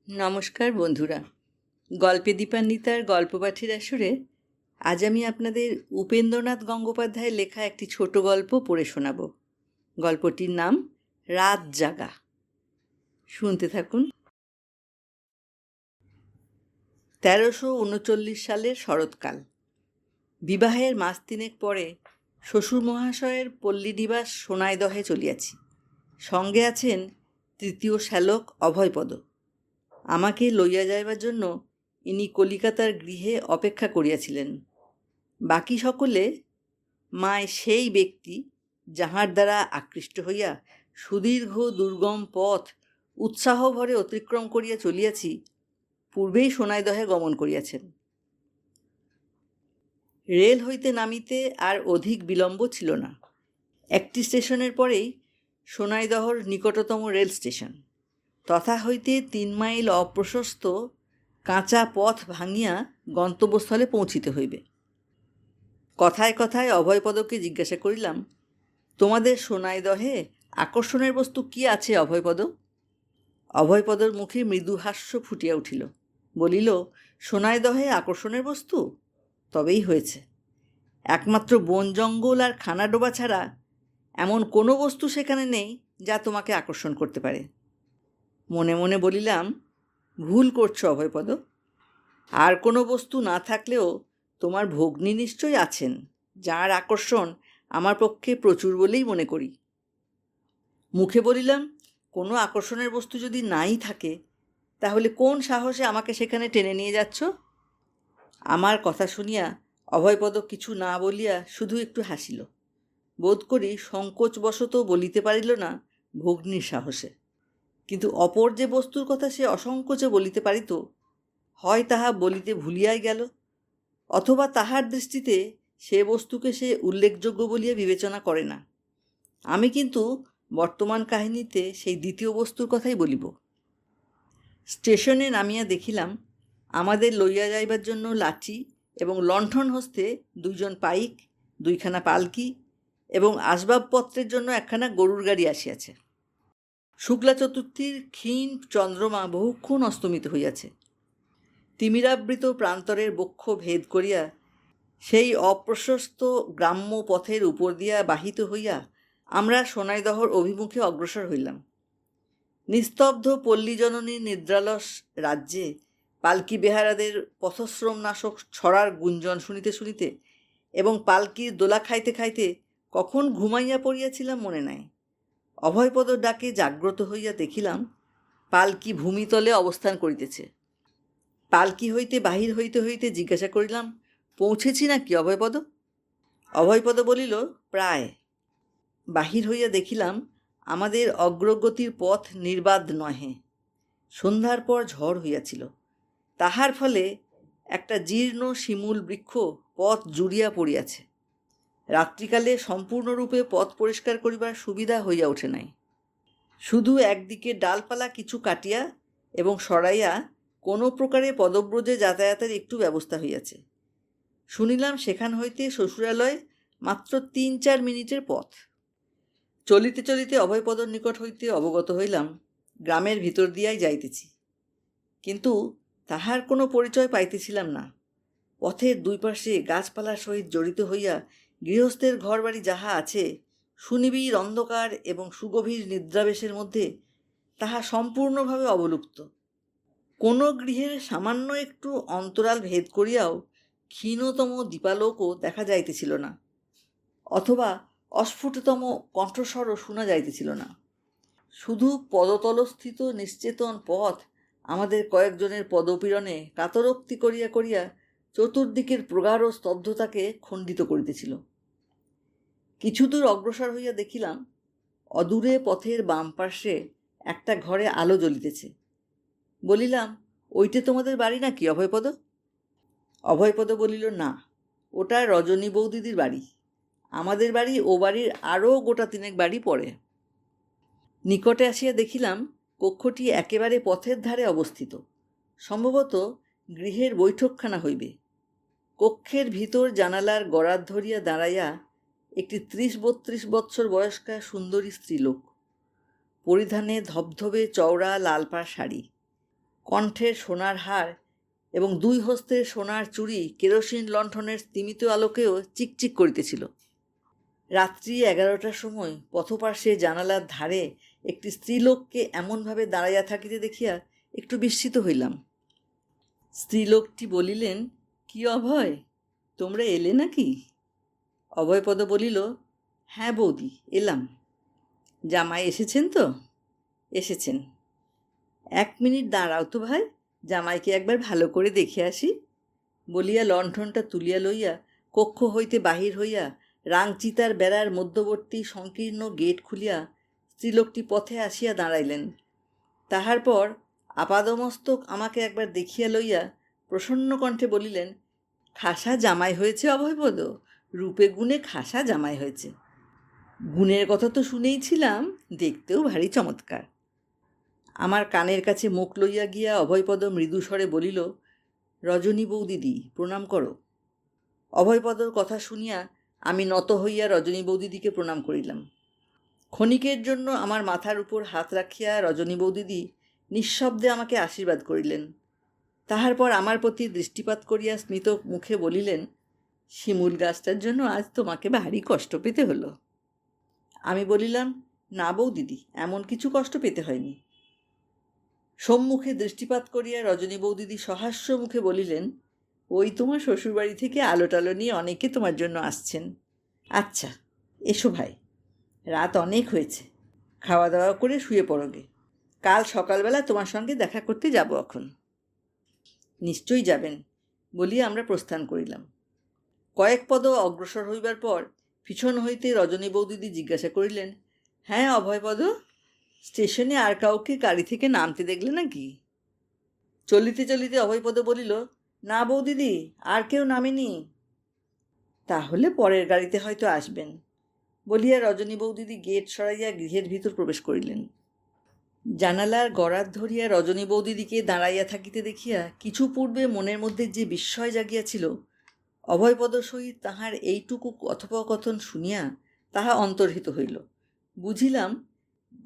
নমস্কার বন্ধুরা, গল্পে দীপান্বিতার গল্পপাঠের আসরে আজ আমি আপনাদের উপেন্দ্রনাথ গঙ্গোপাধ্যায়ের লেখা একটি ছোট গল্প পড়ে শোনাব। গল্পটির নাম রাত জাগা। শুনতে থাকুন। 1339 সালের শরৎকাল। বিবাহের মাস তিনেক পরে শ্বশুর মহাশয়ের পল্লীনিবাস সোনাইদহে চলিয়াছি। সঙ্গে আছেন তৃতীয় শ্যালক অভয়পদ। আমাকে লইয়া যাইবার জন্য ইনি কলিকাতার গৃহে অপেক্ষা করিয়াছিলেন। বাকি সকলে মায় সেই ব্যক্তি যাহার দ্বারা আকৃষ্ট হইয়া সুদীর্ঘ দুর্গম পথ উৎসাহ ভরে অতিক্রম করিয়া চলিয়াছি, পূর্বেই সোনাইদহে গমন করিয়াছেন। রেল হইতে নামিতে আর অধিক বিলম্ব ছিল না। একটি স্টেশনের পরেই সোনাইদহর নিকটতম রেল স্টেশন। তথা হইতে 3 মাইল অপ্রশস্ত কাঁচা পথ ভাঙিয়া গন্তব্যস্থলে পৌঁছিতে হইবে। কথায় কথায় অভয়পদকে জিজ্ঞাসা করিলাম, তোমাদের সোনাইদহে আকর্ষণের বস্তু কি আছে অভয়পদ? অভয়পদর মুখে মৃদু হাস্য ফুটিয়া উঠিল। বলিল, সোনাইদহে আকর্ষণের বস্তু? তবেই হয়েছে। একমাত্র বন জঙ্গল আর খানাডোবা ছাড়া এমন কোনো বস্তু সেখানে নেই যা তোমাকে আকর্ষণ করতে পারে। মনে মনে বলিলাম, ভুল করছো অভয়পদ। আর কোনো বস্তু না থাকলেও তোমার ভগ্নী নিশ্চয়ই আছেন, যার আকর্ষণ আমার পক্ষে প্রচুর বলেই মনে করি। মুখে বলিলাম, কোনো আকর্ষণের বস্তু যদি নাই থাকে, তাহলে কোন সাহসে আমাকে সেখানে টেনে নিয়ে যাচ্ছ? আমার কথা শুনিয়া অভয়পদ কিছু না বলিয়া শুধু একটু হাসিল। বোধ করি সংকোচবশত বলিতে পারিল না ভগ্নীর সাহসে। কিন্তু অপর যে বস্তুর কথা সে অসংকোচে বলিতে পারিত, হয় তাহা বলিতে ভুলিয়াই গেল, অথবা তাহার দৃষ্টিতে সে বস্তুকে সে উল্লেখযোগ্য বলিয়া বিবেচনা করে না। আমি কিন্তু বর্তমান কাহিনীতে সেই দ্বিতীয় বস্তুর কথাই বলিব। স্টেশনে নামিয়া দেখিলাম আমাদের লইয়া যাইবার জন্য লাঠি এবং লণ্ঠন হস্তে 2 জন পাইক, 2খানা পালকি এবং আসবাবপত্রের জন্য একখানা গরুর গাড়ি আসিয়াছে। শুক্লা চতুর্থীর ক্ষীণ চন্দ্রমা বহুক্ষণ অস্তমিত হইয়াছে। তিমিরাবৃত প্রান্তরের বক্ষ ভেদ করিয়া সেই অপ্রশস্ত গ্রাম্য পথের উপর দিয়া বাহিত হইয়া আমরা সোনাইদহর অভিমুখে অগ্রসর হইলাম। নিস্তব্ধ পল্লীজননীর নিদ্রালস রাজ্যে পালকি বেহারাদের পথশ্রমনাশক ছড়ার গুঞ্জন শুনিতে শুনিতে এবং পালকির দোলা খাইতে খাইতে কখন ঘুমাইয়া পড়িয়াছিলাম মনে নাই। অভয়পদ ডাকে জাগ্রত হইয়া দেখিলাম পালকি ভূমিতলে অবস্থান করিতেছে। পালকি হইতে বাহির হইতে হইতে জিজ্ঞাসা করিলাম, পৌঁছেছি নাকি অভয়পদ? অভয়পদ বলিল, প্রায়। বাহির হইয়া দেখিলাম আমাদের অগ্রগতির পথ নির্বাদ নহে। সন্ধ্যার পর ঝড় হইয়াছিল, তাহার ফলে একটা জীর্ণ শিমুল বৃক্ষ পথ জুড়িয়া পড়িয়াছে। রাত্রিকালে সম্পূর্ণরূপে পথ পরিষ্কার করিবার সুবিধা হইয়া ওঠে নাই। শুধু একদিকে ডালপালা কিছু কাটিয়া এবং সরাইয়া কোনো প্রকারে পদব্রজে যাতায়াতের একটু ব্যবস্থা হইয়াছে। শুনিলাম সেখান হইতে শ্বশুরালয় মাত্র 3-4 মিনিটের পথ। চলিতে চলিতে অভয়পদর নিকট হইতে অবগত হইলাম গ্রামের ভিতর দিয়াই যাইতেছি, কিন্তু তাহার কোনো পরিচয় পাইতেছিলাম না। পথের 2 পাশে গাছপালার সহিত জড়িত হইয়া গৃহস্থের ঘরবাড়ি যাহা আছে, সুনিবিড় অন্ধকার এবং সুগভীর নিদ্রাবেশের মধ্যে তাহা সম্পূর্ণভাবে অবলুপ্ত। কোনো গৃহের সামান্য একটু অন্তরাল ভেদ করিয়াও ক্ষীণতম দীপালোকও দেখা যাইতেছিল না, অথবা অস্ফুটতম কণ্ঠস্বরও শোনা যাইতেছিল না। শুধু পদতলস্থিত নিশ্চেতন পথ আমাদের কয়েকজনের পদপীড়নে কাতরোক্তি করিয়া করিয়া চতুর্দিকের প্রগাঢ় স্তব্ধতাকে খণ্ডিত করিতেছিল। কিছুদূর অগ্রসর হইয়া দেখিলাম অদূরে পথের বাম পার্শ্বে একটা ঘরে আলো জ্বলিতেছে। বলিলাম, ওইটে তোমাদের বাড়ি নাকি অভয়পদ? অভয়পদ বলিল, না, ওটা রজনী বৌদিদির বাড়ি। আমাদের বাড়ি ও বাড়ির আরও গোটা 3 বাড়ি পড়ে। নিকটে আসিয়া দেখিলাম কক্ষটি একেবারে পথের ধারে অবস্থিত, সম্ভবত গৃহের বৈঠকখানা হইবে। কক্ষের ভিতর জানালার গরাদ ধরিয়া দাঁড়াইয়া একটি 30-32 বৎসর বয়স্কা সুন্দরী স্ত্রীলোক, পরিধানে ধবধবে চওড়া লালপাড় শাড়ি, কণ্ঠের সোনার হার এবং দুই হস্তের সোনার চুড়ি কেরোসিন লণ্ঠনের স্তিমিত আলোকেও চিকচিক করিতেছিল। রাত্রি 11টার সময় পথপার্শ্বে জানালার ধারে একটি স্ত্রীলোককে এমনভাবে দাঁড়াইয়া থাকিতে দেখিয়া একটু বিস্মিত হইলাম। স্ত্রীলোকটি বলিলেন, কি অভয়, তোমরা এলে নাকি? অভয়পদ বলিল, হ্যাঁ বৌদি, এলাম। জামাই এসেছেন তো? এসেছেন। 1 মিনিট দাঁড়াও তো ভাই, জামাইকে একবার ভালো করে দেখে আসি। বলিয়া লণ্ঠনটা তুলিয়া লইয়া কক্ষ হইতে বাহির হইয়া রাংচিতার বেড়ার মধ্যবর্তী সংকীর্ণ গেট খুলিয়া স্ত্রীলোকটি পথে আসিয়া দাঁড়াইলেন। তাহার পর আপাদমস্তক আমাকে একবার দেখিয়া লইয়া প্রসন্ন কণ্ঠে বলিলেন, খাসা জামাই হয়েছে অভয়পদ, রূপে গুণে খাসা জামাই হয়েছে। গুণের কথা তো শুনেইছিলাম, দেখতেও ভারী চমৎকার। আমার কানের কাছে মুখ লইয়া গিয়া অভয়পদ মৃদুস্বরে বলিল, রজনী বৌদিদি, প্রণাম করো। অভয়পদর কথা শুনিয়া আমি নত হইয়া রজনী বৌদিদিকে প্রণাম করিলাম। ক্ষণিকের জন্য আমার মাথার উপর হাত রাখিয়া রজনী বৌদিদি নিঃশব্দে আমাকে আশীর্বাদ করিলেন। তাহার পর আমার প্রতি দৃষ্টিপাত করিয়া স্মিত মুখে বলিলেন, শিমুল গাছটার জন্য আজ তোমাকে ভারী কষ্ট পেতে হলো। আমি বলিলাম, না বৌদিদি, এমন কিছু কষ্ট পেতে হয়নি। সম্মুখে দৃষ্টিপাত করিয়া রজনী বৌদিদি সহাস্য মুখে বলিলেন, ওই তোমার শ্বশুরবাড়ি থেকে আলো টালো নিয়ে অনেকে তোমার জন্য আসছেন। আচ্ছা, এসো ভাই, রাত অনেক হয়েছে, খাওয়া দাওয়া করে শুয়ে পড়োগে। কাল সকালবেলা তোমার সঙ্গে দেখা করতে যাব এখন। নিশ্চয়ই যাবেন বলিয়া আমরা প্রস্থান করিলাম। কয়েক পদ অগ্রসর হইবার পর পিছন হইতে রজনী বৌদিদি জিজ্ঞাসা করিলেন, হ্যাঁ অভয়পদ, স্টেশনে আর কাউকে গাড়ি থেকে নামতে দেখলে নাকি? চলিতে চলিতে অভয়পদ বলিল, না বৌদিদি, আর কেউ নামেনি। তাহলে পরের গাড়িতে হয়তো আসবেন বলিয়া রজনী বৌদিদি গেট সরাইয়া গৃহের ভিতর প্রবেশ করিলেন। জানালার গরাদ ধরিয়া রজনী বৌদিদিকে দাঁড়াইয়া থাকিতে দেখিয়া কিছু পূর্বে মনের মধ্যে যে বিস্ময় জাগিয়াছিল, অভয়পদ সহিত তাহার এইটুকু কথোপকথন শুনিয়া তাহা অন্তর্হিত হইল। বুঝিলাম,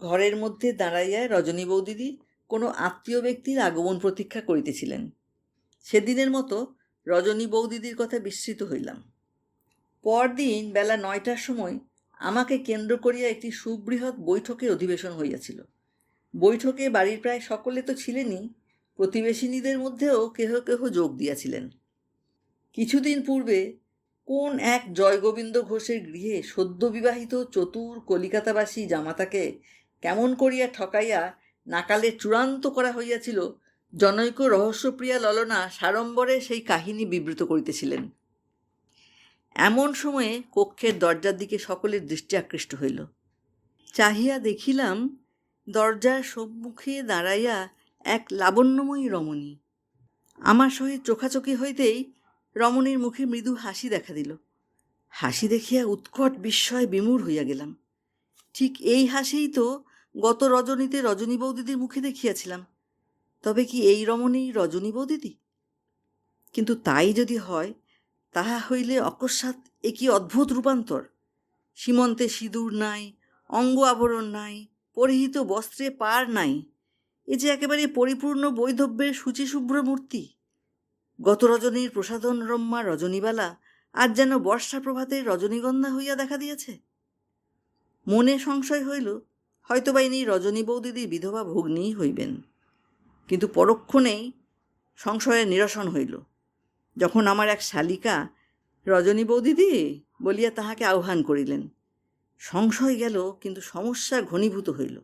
ঘরের মধ্যে দাঁড়াইয়া রজনী বৌদিদি কোনো আত্মীয় ব্যক্তির আগমন প্রতীক্ষা করিতেছিলেন। সেদিনের মতো রজনী বৌদিদির কথা বিস্মৃত হইলাম। পরদিন বেলা 9টার সময় আমাকে কেন্দ্র করিয়া একটি সুবৃহৎ বৈঠকের অধিবেশন হইয়াছিল। বৈঠকে বাড়ির প্রায় সকলে তো ছিলেনই, প্রতিবেশিনীদের মধ্যেও কেহ কেহ যোগ দিয়াছিলেন। কিছুদিন পূর্বে কোন এক জয়গোবিন্দ ঘোষের গৃহে সদ্য বিবাহিত চতুর কলিকাতাবাসী জামাতাকে কেমন করিয়া ঠকাইয়া নাকালে চূড়ান্ত করা হইয়াছিল, জনৈক রহস্যপ্রিয়া ললনা সাড়ম্বরে সেই কাহিনী বিবৃত করিতেছিলেন। এমন সময়ে কক্ষের দরজার দিকে সকলের দৃষ্টি আকৃষ্ট হইল। চাহিয়া দেখিলাম, দরজার সম্মুখে দাঁড়াইয়া এক লাবণ্যময়ী রমণী। আমার সহিত চোখাচোখি হইতেই রমণীর মুখে মৃদু হাসি দেখা দিল। হাসি দেখিয়া উৎকট বিস্ময়ে বিমূঢ় হইয়া গেলাম। ঠিক এই হাসিই তো গত রজনীতে রজনী বৌদিদির মুখে দেখিয়াছিলাম। তবে কি এই রমণী রজনী বৌদিদি? কিন্তু তাই যদি হয়, তাহা হইলে অকস্মাৎ এ কি অদ্ভুত রূপান্তর! সীমন্তে সিঁদুর নাই, অঙ্গ আভরণ নাই, পরিহিত বস্ত্রে পার নাই, এ যে একেবারে পরিপূর্ণ বৈধব্যের শুচিশুভ্র মূর্তি। গত রজনীর প্রসাদন রম্যা রজনীবালা আজ যেন বর্ষা প্রভাতের রজনীগন্ধা হইয়া দেখা দিয়াছে। মনে সংশয় হইল, হয়তোবা ইনি রজনী বৌদিদির বিধবা ভগ্নীই হইবেন। কিন্তু পরক্ষণেই সংশয়ের নিরসন হইল, যখন আমার এক শালিকা রজনী বৌদিদি বলিয়া তাহাকে আহ্বান করিলেন। সংশয় গেল, কিন্তু সমস্যা ঘনীভূত হইল।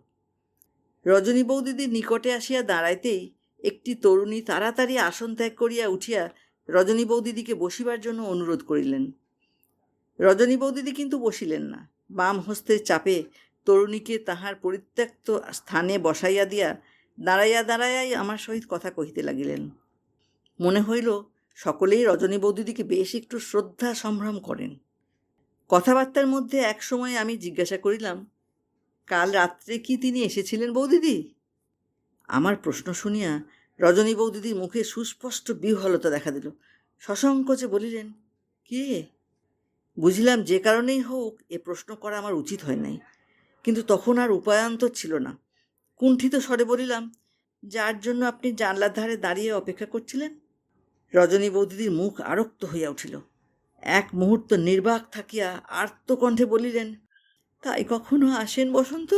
রজনী বৌদিদির নিকটে আসিয়া দাঁড়াইতেই একটি তরুণী তাড়াতাড়ি আসন ত্যাগ করিয়া উঠিয়া রজনী বৌদিদিকে বসিবার জন্য অনুরোধ করিলেন। রজনী বৌদিদি কিন্তু বসিলেন না, বাম হস্তের চাপে তরুণীকে তাহার পরিত্যক্ত স্থানে বসাইয়া দিয়া দাঁড়াইয়া দাঁড়াইয়াই আমার সহিত কথা কহিতে লাগিলেন। মনে হইল সকলেই রজনী বৌদিদিকে বেশ একটু শ্রদ্ধা সম্ভ্রম করেন। কথাবার্তার মধ্যে এক সময় আমি জিজ্ঞাসা করিলাম, কাল রাত্রে কি তিনি এসেছিলেন বৌদিদি? আমার প্রশ্ন শুনিয়া রজনী বৌদিদির মুখে সুস্পষ্ট বিহ্বলতা দেখা দিল। সসংকোচে বলিলেন, কে? বুঝিলাম যে কারণেই হোক এ প্রশ্ন করা আমার উচিত হয় নাই, কিন্তু তখন আর উপায়ান্তর ছিল না। কুণ্ঠিত স্বরে বলিলাম, যার জন্য আপনি জানলার ধারে দাঁড়িয়ে অপেক্ষা করছিলেন? রজনী বৌদিদির মুখ আরক্ত হইয়া উঠিল। এক মুহূর্ত নির্বাক থাকিয়া আর্তকণ্ঠে বলিলেন, তাই কখনো আসেন বসন্ত?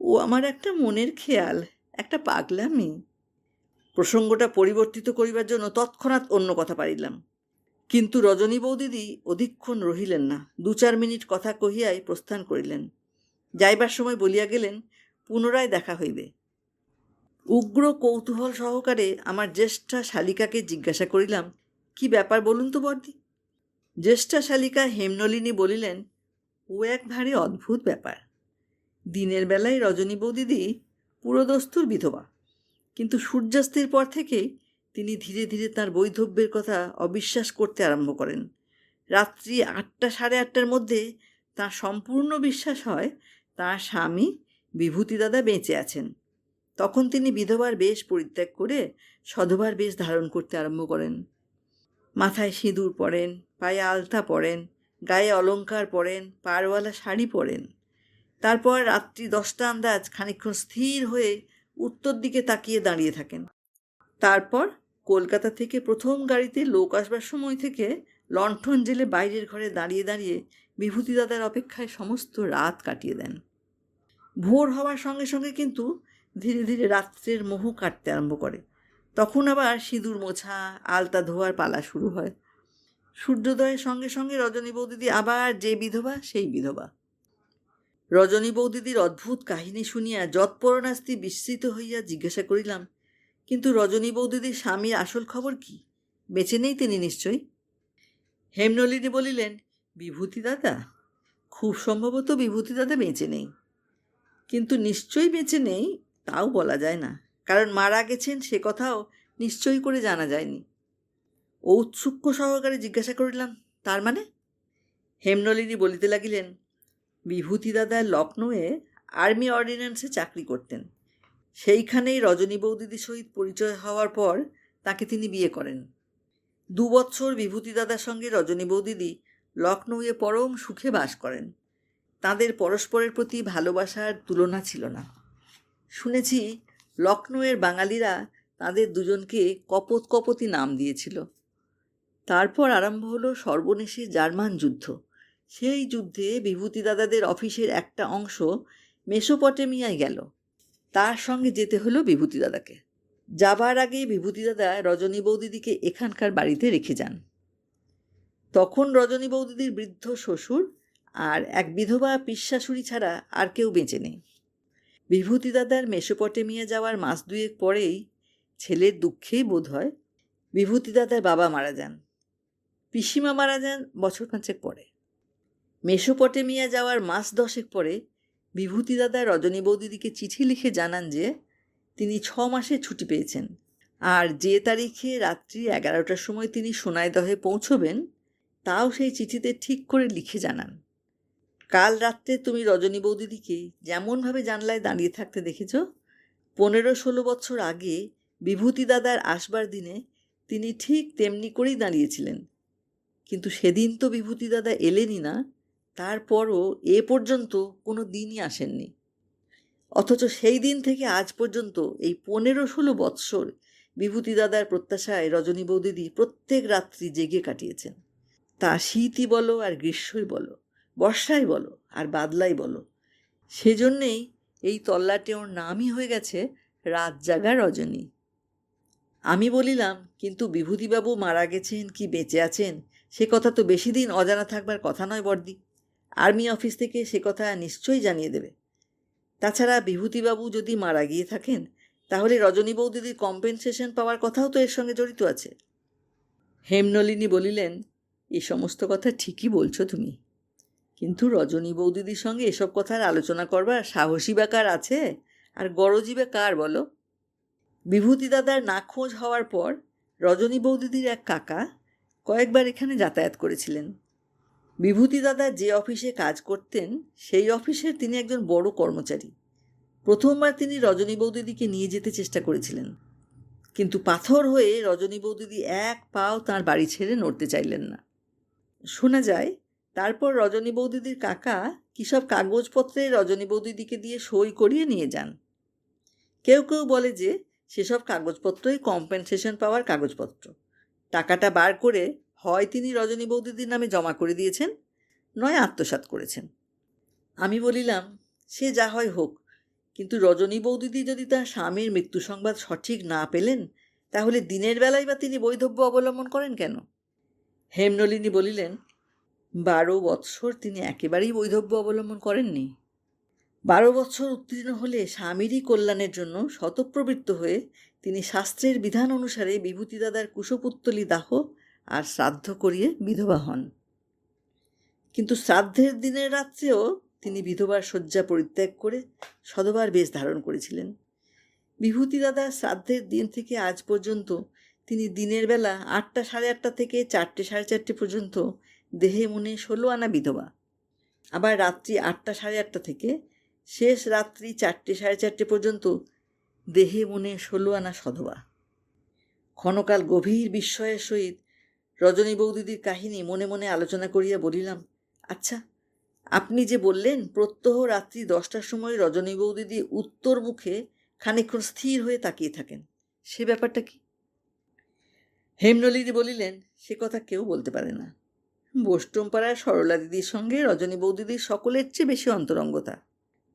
ও আমার একটা মনের খেয়াল, একটা পাগলামি। প্রসঙ্গটা পরিবর্তিত করিবার জন্য তৎক্ষণাৎ অন্য কথা পারিলাম, কিন্তু রজনী বৌদিদি অধিকক্ষণ রহিলেন না। 2-4 মিনিট কথা কহিয়াই প্রস্থান করিলেন। যাইবার সময় বলিয়া গেলেন, পুনরায় দেখা হইবে। উগ্র কৌতূহল সহকারে আমার জ্যেষ্ঠা শালিকাকে জিজ্ঞাসা করিলাম, কি ব্যাপার বলুন তো বর্দি? জ্যেষ্ঠা শালিকা হেমনলিনী বলিলেন, ও এক ভারী অদ্ভুত ব্যাপার। দিনের বেলায় রজনী বৌদিদি পুরোদস্তুর বিধবা, কিন্তু সূর্যাস্তের পর থেকেই তিনি ধীরে ধীরে তাঁর বৈধব্যের কথা অবিশ্বাস করতে আরম্ভ করেন। রাত্রি 8টা সাড়ে 8টার মধ্যে তাঁর সম্পূর্ণ বিশ্বাস হয় তাঁর স্বামী বিভূতি দাদা বেঁচে আছেন। তখন তিনি বিধবার বেশ পরিত্যাগ করে সধবার বেশ ধারণ করতে আরম্ভ করেন। মাথায় সিঁদুর পরেন, পায়ে আলতা পরেন, গায়ে অলংকার পরেন, পাড়ওয়ালা শাড়ি পরেন। তারপর রাত্রি 10টা আন্দাজ খানিকক্ষণ স্থির হয়ে উত্তর দিকে তাকিয়ে দাঁড়িয়ে থাকেন। তারপর কলকাতা থেকে প্রথম গাড়িতে লোক আসবার সময় থেকে লণ্ঠন জেলে বাইরের ঘরে দাঁড়িয়ে দাঁড়িয়ে বিভূতি দাদার অপেক্ষায় সমস্ত রাত কাটিয়ে দেন। ভোর হওয়ার সঙ্গে সঙ্গে কিন্তু ধীরে ধীরে রাত্রের মোহ কাটতে আরম্ভ করে। তখন আবার সিঁদুর মোছা, আলতা ধোয়ার পালা শুরু হয়। সূর্যোদয়ের সঙ্গে সঙ্গে রজনী বৌদিদি আবার যে বিধবা সেই বিধবা। রজনী বৌদিদির অদ্ভুত কাহিনী শুনিয়া যৎপরণাস্তি বিস্মিত হইয়া জিজ্ঞাসা করিলাম, কিন্তু রজনী বৌদিদির স্বামীর আসল খবর কি? বেঁচে নেই তিনি নিশ্চয়ই? হেমনলিনী বলিলেন, বিভূতি দাদা? খুব সম্ভবত বিভূতি দাদা বেঁচে নেই, কিন্তু নিশ্চয়ই বেঁচে নেই তাও বলা যায় না, কারণ মারা গেছেন সে কথাও নিশ্চয়ই করে জানা যায়নি। ঔৎসুক্য সহকারে জিজ্ঞাসা করিলাম, তার মানে? হেমনলিনী বলিতে লাগিলেন, বিভূতি দাদা লখনৌয়ে আর্মি অর্ডিন্যান্সে চাকরি করতেন। সেইখানেই রজনী বৌদিদির সহিত পরিচয় হওয়ার পর তাকে তিনি বিয়ে করেন। 2 বৎসর বিভূতি দাদার সঙ্গে রজনী বৌদিদি লখনৌয়ে পরম সুখে বাস করেন। তাঁদের পরস্পরের প্রতি ভালোবাসার তুলনা ছিল না। শুনেছি লখনৌয়ের বাঙালিরা তাঁদের দুজনকে কপোত কপোতি নাম দিয়েছিল। তারপর আরম্ভ হলো সর্বনেশে জার্মান যুদ্ধ। সেই যুদ্ধে বিভূতি দাদাদের অফিসের একটা অংশ মেসোপটেমিয়ায় গেল। তার সঙ্গে যেতে হলো বিভূতি দাদাকে। যাবার আগে বিভূতি দাদা রজনী বৌদিদিকে এখানকার বাড়িতে রেখে যান। তখন রজনী বৌদিদির বৃদ্ধ শ্বশুর আর এক বিধবা পিসশাশুড়ি ছাড়া আর কেউ বেঁচে নেই। বিভূতি দাদার মেসোপটেমিয়া যাওয়ার মাস 2 পরেই ছেলের দুঃখেই বোধ হয় বিভূতি দাদার বাবা মারা যান। পিসিমা মারা যান বছর 5 পরে। মেসোপটেমিয়া যাওয়ার মাস 10 পরে বিভূতি দাদা রজনী বৌদিদিকে চিঠি লিখে জানান যে তিনি 6 মাসের ছুটি পেয়েছেন, আর যে তারিখে রাত্রি 11টার সময় তিনি সোনাইদহে পৌঁছবেন তাও সেই চিঠিতে ঠিক করে লিখে জানান। কাল রাত্রে তুমি রজনী বৌদিদিকে যেমনভাবে জানলায় দাঁড়িয়ে থাকতে দেখেছ, 15-16 বছর আগে বিভূতি দাদার আসবার দিনে তিনি ঠিক তেমনি করেই দাঁড়িয়েছিলেন। কিন্তু সেদিন তো বিভূতি দাদা এলেনই না, তারপরও এ পর্যন্ত কোনো দিনই আসেননি। অথচ সেই দিন থেকে আজ পর্যন্ত এই 15-16 বৎসর বিভূতি দাদার প্রত্যাশায় রজনী বৌদিদি প্রত্যেক রাত্রি জেগে কাটিয়েছেন। তা শীতই বলো আর গ্রীষ্মই বলো, বর্ষাই বলো আর বাদলাই বলো, সেজন্যেই এই তল্লাটে ওর নামই হয়ে গেছে রাত জাগা রজনী। আমি বলিলাম, কিন্তু বিভূতিবাবু মারা গেছেন কি বেঁচে আছেন সে কথা তো বেশি দিন অজানা থাকবার কথা নয় বর্দি। আর্মি অফিস থেকে সে কথা নিশ্চয়ই জানিয়ে দেবে। তাছাড়া বিভূতিবাবু যদি মারা গিয়ে থাকেন তাহলে রজনী বৌদিদির কম্পেনসেশন পাওয়ার কথাও তো এর সঙ্গে জড়িত আছে। হেমনলিনী বলিলেন, এ সমস্ত কথা ঠিকই বলছো তুমি, কিন্তু রজনী বৌদিদির সঙ্গে এসব কথার আলোচনা করবার সাহসী বা কার আছে, আর গরজি বা কার বলো? বিভূতি দাদার নাখোঁজ হওয়ার পর রজনী বৌদিদির এক কাকা কয়েকবার এখানে যাতায়াত করেছিলেন। বিভূতি দাদা যে অফিসে কাজ করতেন সেই অফিসের তিনি একজন বড় কর্মচারী। প্রথমবার তিনি রজনী বৌদিদিকে নিয়ে যেতে চেষ্টা করেছিলেন, কিন্তু পাথর হয়ে রজনী বৌদিদি এক পাও তাঁর বাড়ি ছেড়ে নড়তে চাইলেন না। শোনা যায় তারপর রজনী বৌদিদির কাকা কী সব কাগজপত্রে রজনী বৌদিদিকে দিয়ে সই করিয়ে নিয়ে যান। কেউ কেউ বলে যে সেসব কাগজপত্রই কম্পেনসেশন পাওয়ার কাগজপত্র। টাকাটা বার করে হয় তিনি রজনী বৌদিদির নামে জমা করে দিয়েছেন, নয় আত্মসাৎ করেছেন। আমি বলিলাম, সে যা হয় হোক, কিন্তু রজনী বৌদিদি যদি তার স্বামীর মৃত্যু সংবাদ সঠিক না পেলেন, তাহলে দিনের বেলায় বা তিনি বৈধব্য অবলম্বন করেন কেন? হেমনলিনী বলিলেন, 12 বৎসর তিনি একেবারেই বৈধব্য অবলম্বন করেননি। 12 বৎসর উত্তীর্ণ হলে স্বামীরই কল্যাণের জন্য স্বতঃপ্রবৃত্ত হয়ে তিনি শাস্ত্রের বিধান অনুসারে বিভূতি দাদার কুশপুত্তলি দাহ আর শ্রাদ্ধ করিয়ে বিধবা হন। কিন্তু শ্রাদ্ধের দিনের রাত্রেও তিনি বিধবার শয্যা পরিত্যাগ করে সধবার বেশ ধারণ করেছিলেন। বিভূতি দাদার শ্রাদ্ধের দিন থেকে আজ পর্যন্ত তিনি দিনের বেলা 8টা সাড়ে 8টা থেকে 4টে সাড়ে 4টে পর্যন্ত দেহে মনে 16 আনা বিধবা, আবার রাত্রি 8টা সাড়ে 8টা থেকে শেষ রাত্রি 4টে সাড়ে 4টে পর্যন্ত দেহে মনে 16 আনা সধবা। ক্ষণকাল গভীর বিস্ময়ের সহিত রজনী বৌদিদির কাহিনী মনে মনে আলোচনা করিয়া বলিলাম, আচ্ছা, আপনি যে বললেন প্রত্যহ রাত্রি 10টার সময় রজনী বৌদিদি উত্তর মুখে খানিকক্ষণ স্থির হয়ে তাকিয়ে থাকেন, সে ব্যাপারটা কি? হেমনলিনী বলিলেন, সে কথা কেউ বলতে পারে না। বোষ্টমপাড়ার সরলা দিদির সঙ্গে রজনী বৌদিদির সকলের চেয়ে বেশি অন্তরঙ্গতা।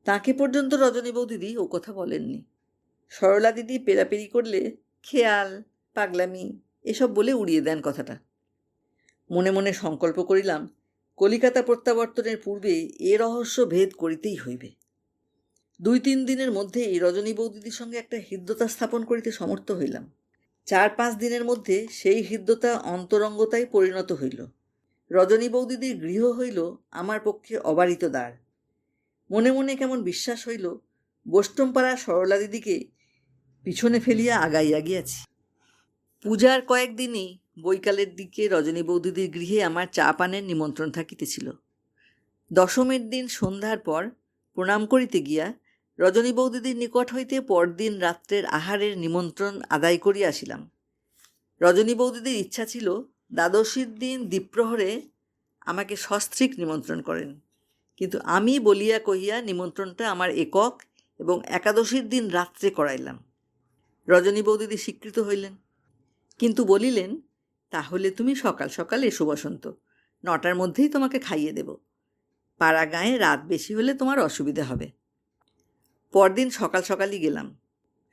তাকে পর্যন্ত রজনী বৌদিদি ও কথা বলেননি। সরলা দিদি পেরাপেরি করলে খেয়াল, পাগলামি এসব বলে উড়িয়ে দেন কথাটা। মনে মনে সংকল্প করিলাম, কলিকাতা প্রত্যাবর্তনের পূর্বে এ রহস্য ভেদ করিতেই হইবে। 2-3 দিনের মধ্যেই রজনী বৌদিদির সঙ্গে একটা হৃদ্যতা স্থাপন করিতে সমর্থ হইলাম। 4-5 দিনের মধ্যে সেই হৃদ্যতা অন্তরঙ্গতায় পরিণত হইল। রজনী বৌদিদির গৃহ হইল আমার পক্ষে অবারিত দ্বার। মনে মনে কেমন বিশ্বাস হইল, বোষ্টমপাড়া সরলা দিদিকে পিছনে ফেলিয়া আগাইয়া গিয়াছি। পূজার কয়েকদিনই বৈকালের দিকে রজনী বৌদিদির গৃহে আমার চা পানের নিমন্ত্রণ থাকিতেছিল। দশমীর দিন সন্ধ্যার পর প্রণাম করিতে গিয়া রজনী বৌদিদির নিকট হইতে পরদিন রাত্রের আহারের নিমন্ত্রণ আদায় করিয়া আসিলাম। রজনী বৌদিদির ইচ্ছা ছিল দ্বাদশীর দিন দ্বিপ্রহরে আমাকে সস্ত্রীক নিমন্ত্রণ করেন, কিন্তু আমি বলিয়া কহিয়া নিমন্ত্রণটা আমার একক এবং একাদশীর দিন রাত্রে করাইলাম। রজনী বৌদিদি স্বীকৃত হইলেন, কিন্তু বলিলেন, তাহলে তুমি সকাল সকাল এসো বসন্ত, 9টার মধ্যেই তোমাকে খাইয়ে দেব। পাড়া গাঁয়ে রাত বেশি হলে তোমার অসুবিধা হবে। পরদিন সকাল সকালই গেলাম,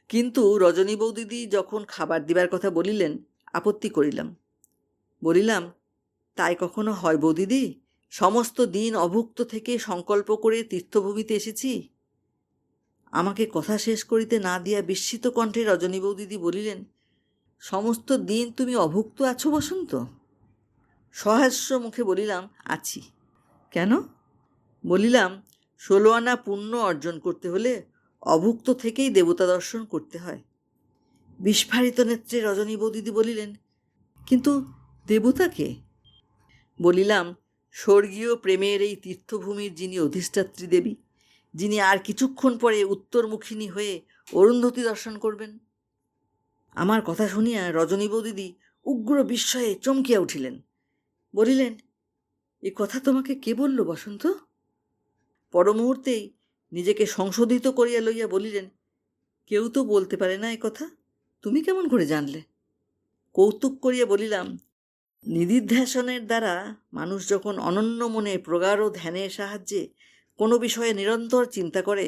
কিন্তু রজনী বৌদিদি যখন খাবার দিবার কথা বলিলেন, আপত্তি করিলাম। বলিলাম, তাই কখনো হয় বৌদিদি? সমস্ত দিন অভুক্ত থেকে সংকল্প করে তীর্থভূমিতে এসেছি। আমাকে কথা শেষ করিতে না দিয়া বিস্মিত কণ্ঠে রজনী বৌদিদি বলিলেন, সমস্ত দিন তুমি অভুক্ত আছো বসন্ত? সহাস্য মুখে বলিলাম, আছি। কেন? বলিলাম, 16 আনা পুণ্য অর্জন করতে হলে অভুক্ত থেকেই দেবতা দর্শন করতে হয়। বিস্ফারিত নেত্রে রজনী বৌদিদি বলিলেন, কিন্তু দেবতাকে? বলিলাম, স্বর্গীয় প্রেমের এই তীর্থভূমির যিনি অধিষ্ঠাত্রী দেবী, যিনি আর কিছুক্ষণ পরে উত্তরমুখিনী হয়ে অরুন্ধতী দর্শন করবেন। আমার কথা শুনিয়া রজনী বৌদিদি উগ্র বিস্ময়ে চমকিয়া উঠিলেন। বলিলেন, এ কথা তোমাকে কে বলল বসন্ত? পরমুহূর্তেই নিজেকে সংশোধিত করিয়া লইয়া বলিলেন, কেউ তো বলতে পারে না এ কথা, তুমি কেমন করে জানলে? কৌতুক করিয়া বলিলাম, নিদিধ্যাসনের দ্বারা মানুষ যখন অনন্য মনে প্রগাঢ় ধ্যানের সাহায্যে কোনো বিষয়ে নিরন্তর চিন্তা করে,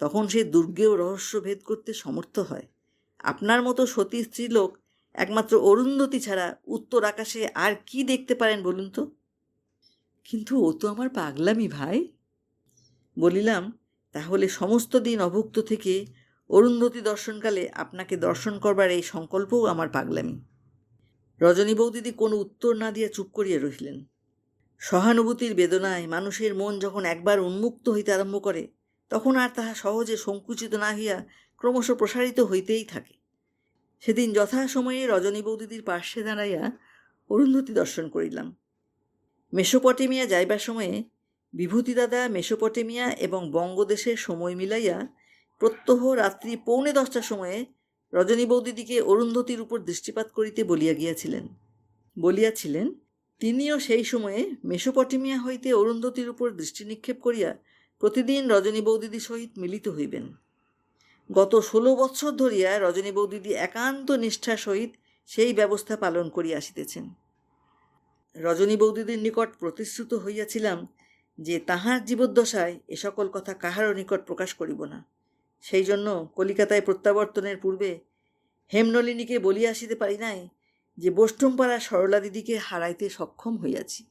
তখন সে দুর্গেও রহস্য ভেদ করতে সমর্থ হয়। আপনার মতো সতী স্ত্রীলোক একমাত্র অরুন্ধতী ছাড়া উত্তর আকাশে আর কি দেখতে পারেন বলুন তো? কিন্তু ও তো আমার পাগলামি ভাই। বলিলাম, তাহলে সমস্ত দিন অভুক্ত থেকে অরুন্ধতী দর্শনকালে আপনাকে দর্শন করবার এই সংকল্পও আমার পাগলামি। রজনী বৌদিদি কোনো উত্তর না দিয়া চুপ করিয়া রহিলেন। সহানুভূতির বেদনায় মানুষের মন যখন একবার উন্মুক্ত হইতে আরম্ভ করে, তখন আর তাহা সহজে সংকুচিত না হইয়া ক্রমশ প্রসারিত হইতেই থাকে। সেদিন যথাসময়ে রজনী বৌদিদির পার্শ্বে দাঁড়াইয়া অরুন্ধতী দর্শন করিলাম। মেসোপটেমিয়া যাইবার সময়ে বিভূতি দাদা মেসোপটেমিয়া এবং বঙ্গদেশের সময় মিলাইয়া প্রত্যহ রাত্রি 9:45টার সময়ে রজনী বৌদিদিকে অরুন্ধতীর উপর দৃষ্টিপাত করিতে বলিয়াছিলেন। তিনিও সেই সময়ে মেসোপটেমিয়া হইতে অরুন্ধতীর উপর দৃষ্টি নিক্ষেপ করিয়া প্রতিদিন রজনী বৌদিদির সহিত মিলিত হইবেন। গত 16 বৎসর ধরিয়া রজনী বৌদিদি একান্ত নিষ্ঠার সহিত সেই ব্যবস্থা পালন করিয়া আসিতেছেন। রজনী বৌদিদির নিকট প্রতিশ্রুত হইয়াছিলাম যে তাহার জীবদ্দশায় এ সকল কথা কাহারও নিকট প্রকাশ করিব না। সেই জন্য কলিকাতায় প্রত্যাবর্তনের পূর্বে হেমনলিনীকে বলিয়া আসিতে পারি নাই যে বোষ্টমপাড়ার সরলা দিদিকে হারাইতে সক্ষম হইয়াছি।